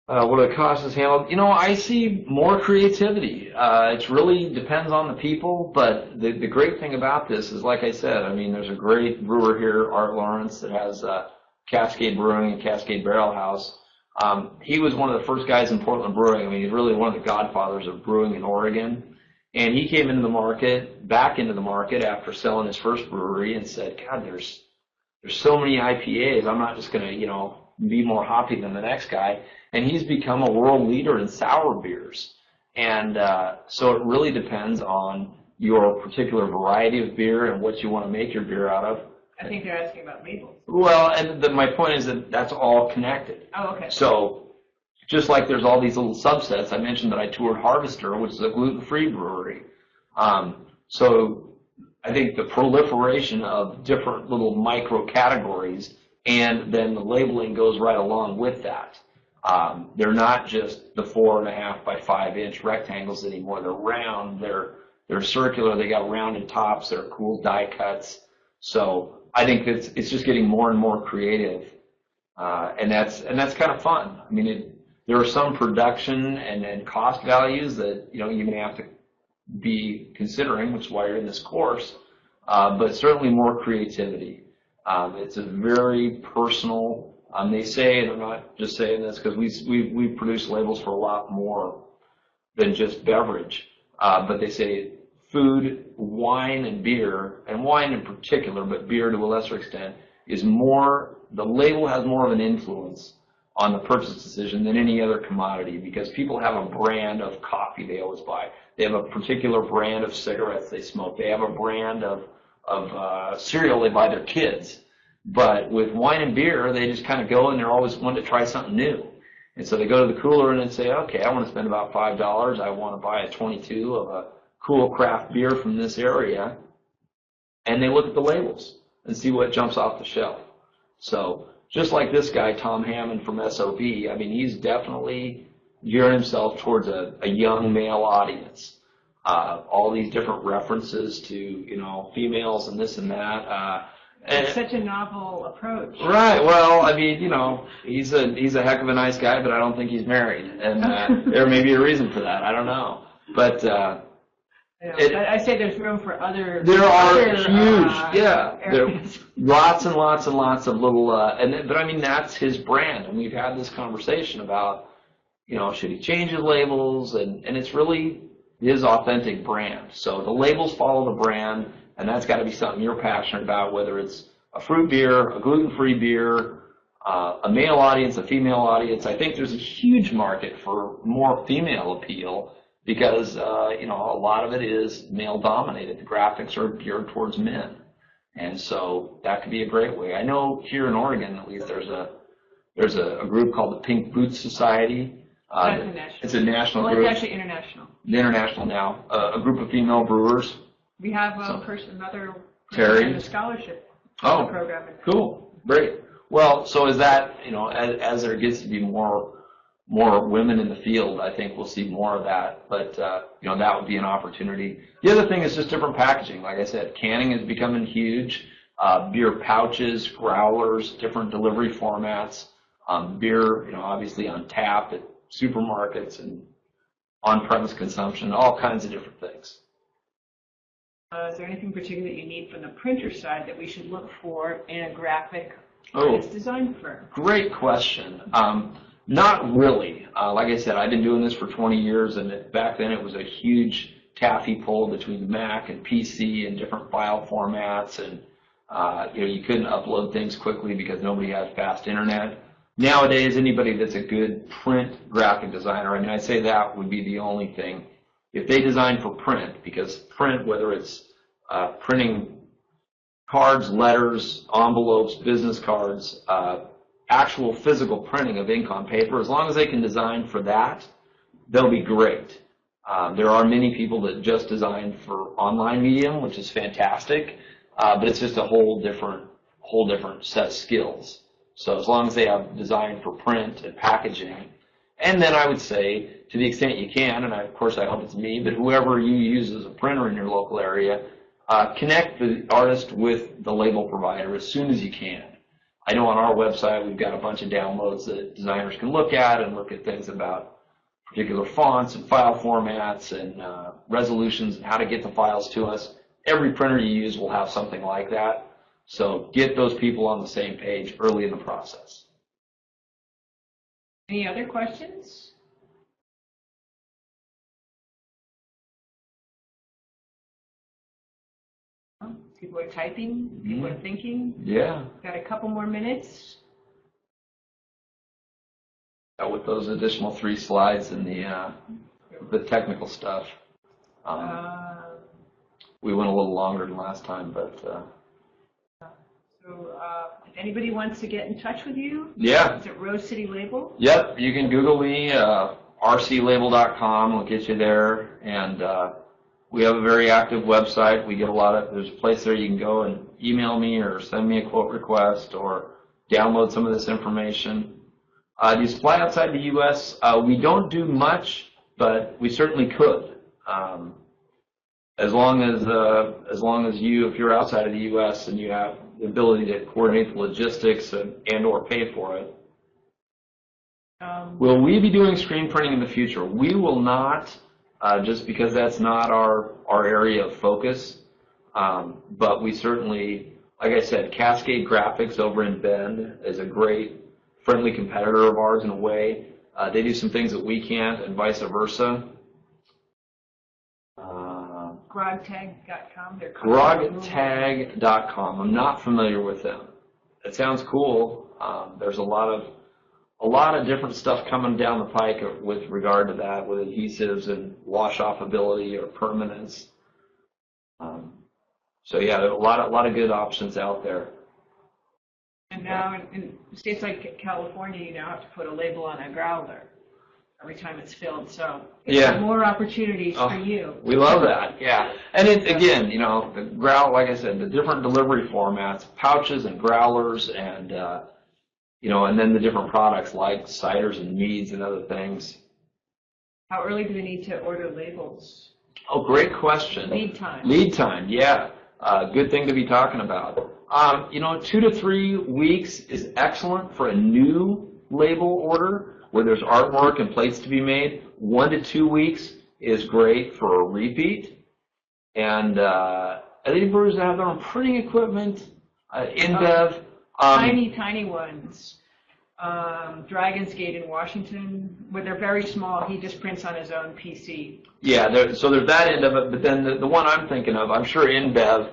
What are the costs handled? I see more creativity. It really depends on the people, but the great thing about this is, like I said, there's a great brewer here, Art Lawrence, that has Cascade Brewing and Cascade Barrel House. He was one of the first guys in Portland brewing. He's really one of the godfathers of brewing in Oregon. And he came back into the market after selling his first brewery and said, God, there's so many IPAs. I'm not just going to, be more hoppy than the next guy. And he's become a world leader in sour beers. And so it really depends on your particular variety of beer and what you want to make your beer out of. I think they're asking about labels. Well, and my point is that that's all connected. Oh, okay. So just like there's all these little subsets, I mentioned that I toured Harvester, which is a gluten-free brewery. So I think the proliferation of different little micro categories, and then the labeling goes right along with that. They're not just the 4.5 by 5 inch rectangles anymore. They're round. They're circular. They got rounded tops. They're cool die cuts. So I think it's just getting more and more creative, and that's kind of fun. There are some production and cost values that you're going to have to be considering, which is why you're in this course. But certainly more creativity. It's a very personal They say, and I'm not just saying this because we produce labels for a lot more than just beverage, but they say food, wine, and beer, and wine in particular, but beer to a lesser extent, is more, the label has more of an influence on the purchase decision than any other commodity, because people have a brand of coffee they always buy. They have a particular brand of cigarettes they smoke. They have a brand of cereal they buy their kids. But with wine and beer, they just kind of go and they're always wanting to try something new. And so they go to the cooler and they say, okay, I want to spend about $5. I want to buy a 22 of a cool craft beer from this area. And they look at the labels and see what jumps off the shelf. So just like this guy, Tom Hammond from SOB, I mean, he's definitely gearing himself towards a young male audience. All these different references to, you know, females and this and that. It's such a novel approach. Right. Well, I mean, you know, he's a heck of a nice guy, but I don't think he's married, and there may be a reason for that. I don't know, but I say there's room for other. There are huge, yeah. Areas. There lots and lots and lots of little, but I mean that's his brand, and we've had this conversation about, you know, should he change his labels, and it's really his authentic brand. So the labels follow the brand. And that's got to be something you're passionate about, whether it's a fruit beer, a gluten-free beer, a male audience, a female audience. I think there's a huge market for more female appeal because, you know, a lot of it is male-dominated. The graphics are geared towards men. And so that could be a great way. I know here in Oregon, at least, there's a group called the Pink Boots Society. That's a national. It's a national group. Well, it's actually international. International now. A group of female brewers. We have another Terry in the scholarship program. Cool, great. Well, so is that, you know, as there gets to be more women in the field, I think we'll see more of that. But you know, that would be an opportunity. The other thing is just different packaging. Like I said, canning is becoming huge. Beer pouches, growlers, different delivery formats. Beer, you know, obviously on tap at supermarkets and on-premise consumption, all kinds of different things. Is there anything particular that you need from the printer side that we should look for in a graphic artist design firm? Great question. Not really. Like I said, I've been doing this for 20 years, and back then it was a huge taffy pull between Mac and PC and different file formats, and you know, you couldn't upload things quickly because nobody has fast internet. Nowadays, anybody that's a good print graphic designer, I mean, I'd say that would be the only thing. If they design for print, because print, whether it's printing cards, letters, envelopes, business cards, actual physical printing of ink on paper, as long as they can design for that, they'll be great. There are many people that just design for online medium, which is fantastic, but it's just a whole different set of skills. So as long as they have design for print and packaging, and then I would say, to the extent you can, and of course I hope it's me, but whoever you use as a printer in your local area, connect the artist with the label provider as soon as you can. I know on our website we've got a bunch of downloads that designers can look at and look at things about particular fonts and file formats and resolutions and how to get the files to us. Every printer you use will have something like that. So get those people on the same page early in the process. Any other questions? People are typing, people are thinking. Yeah. Got a couple more minutes. With those additional 3 slides and the technical stuff, we went a little longer than last time, but. So if anybody wants to get in touch with you, yeah. Is it Rose City Label? Yep, you can Google me, rclabel.com will get you there, and we have a very active website. We get there's a place there you can go and email me or send me a quote request or download some of this information. Do you supply outside the U.S.? We don't do much, but we certainly could. As long as if you're outside of the U.S. and you have the ability to coordinate the logistics and or pay for it. Will we be doing screen printing in the future? We will not, just because that's not our area of focus. But we certainly, like I said, Cascade Graphics over in Bend is a great friendly competitor of ours in a way. They do some things that we can't, and vice versa. Grogtag.com. Grogtag.com. I'm not familiar with them. It sounds cool. There's a lot of different stuff coming down the pike with regard to that, with adhesives and wash-off ability or permanence. So yeah, a lot of good options out there. And now in states like California, you now have to put a label on a growler every time it's filled. So it's more opportunities for you. We love that, yeah. And again, the growl, like I said, the different delivery formats, pouches and growlers, and and then the different products like ciders and meads and other things. How early do we need to order labels? Oh, great question. Lead time. Lead time, yeah. Good thing to be talking about. 2 to 3 weeks is excellent for a new label order where there's artwork and plates to be made. 1 to 2 weeks is great for a repeat. And I think brewers that have their own printing equipment, InBev. Tiny ones. Dragon's Gate in Washington, where they're very small. He just prints on his own PC. Yeah, so there's that end of it, but then the one I'm thinking of, I'm sure InBev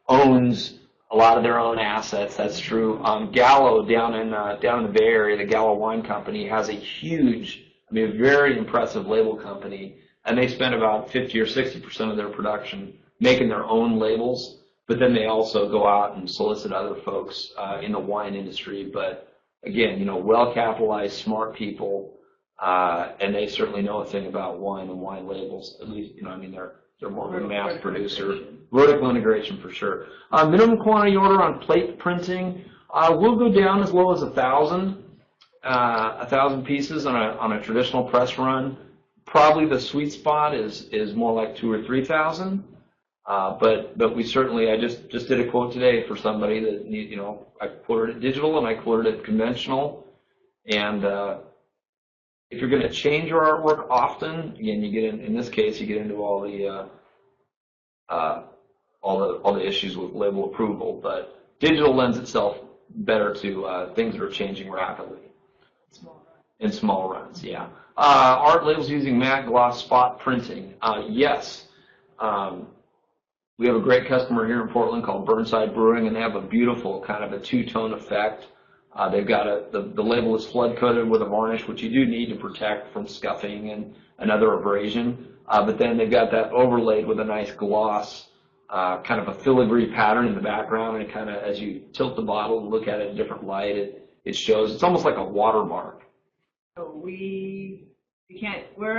owns a lot of their own assets. That's true. Gallo down in the Bay Area, the Gallo Wine Company has a huge, very impressive label company, and they spend about 50 or 60% of their production making their own labels. But then they also go out and solicit other folks in the wine industry. But again, well-capitalized, smart people, and they certainly know a thing about wine and wine labels. At least, they're more of a mass producer. Vertical integration for sure. Minimum quantity order on plate printing will go down as low as 1,000 pieces on a traditional press run. Probably the sweet spot is more like 2,000 or 3,000. But we certainly, I just did a quote today for somebody that I quoted it digital and I quoted it conventional. And if you're going to change your artwork often, again, you get in this case, you get into all the issues with label approval. But digital lends itself better to things that are changing rapidly. In small runs, yeah. Art labels using matte gloss spot printing. Yes. We have a great customer here in Portland called Burnside Brewing, and they have a beautiful kind of a two-tone effect. They've got the label is flood-coated with a varnish, which you do need to protect from scuffing and another abrasion. But then they've got that overlaid with a nice gloss, kind of a filigree pattern in the background, and it kind of, as you tilt the bottle and look at it in a different light, it shows. It's almost like a watermark. So we're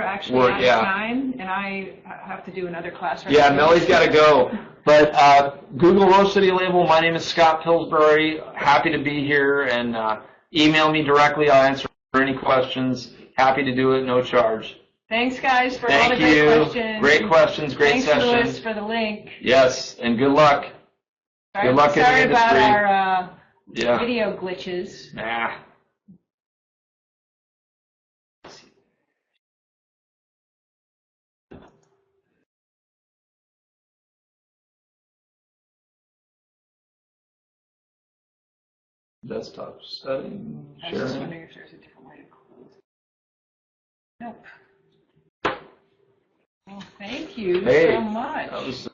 actually out of time, and I have to do another class right now. Yeah, Melly's got to go. But Google Rose City Label. My name is Scott Pillsbury. Happy to be here, and email me directly. I'll answer any questions. Happy to do it, no charge. Thanks, guys, for all the great questions. Great questions, great session. Thanks, Louis, for the link. Yes, and good luck. Good luck in the industry. Sorry about our video glitches. Nah. Desktop setting. I was just wondering if there's a different way to close. Nope. Well, thank you so much.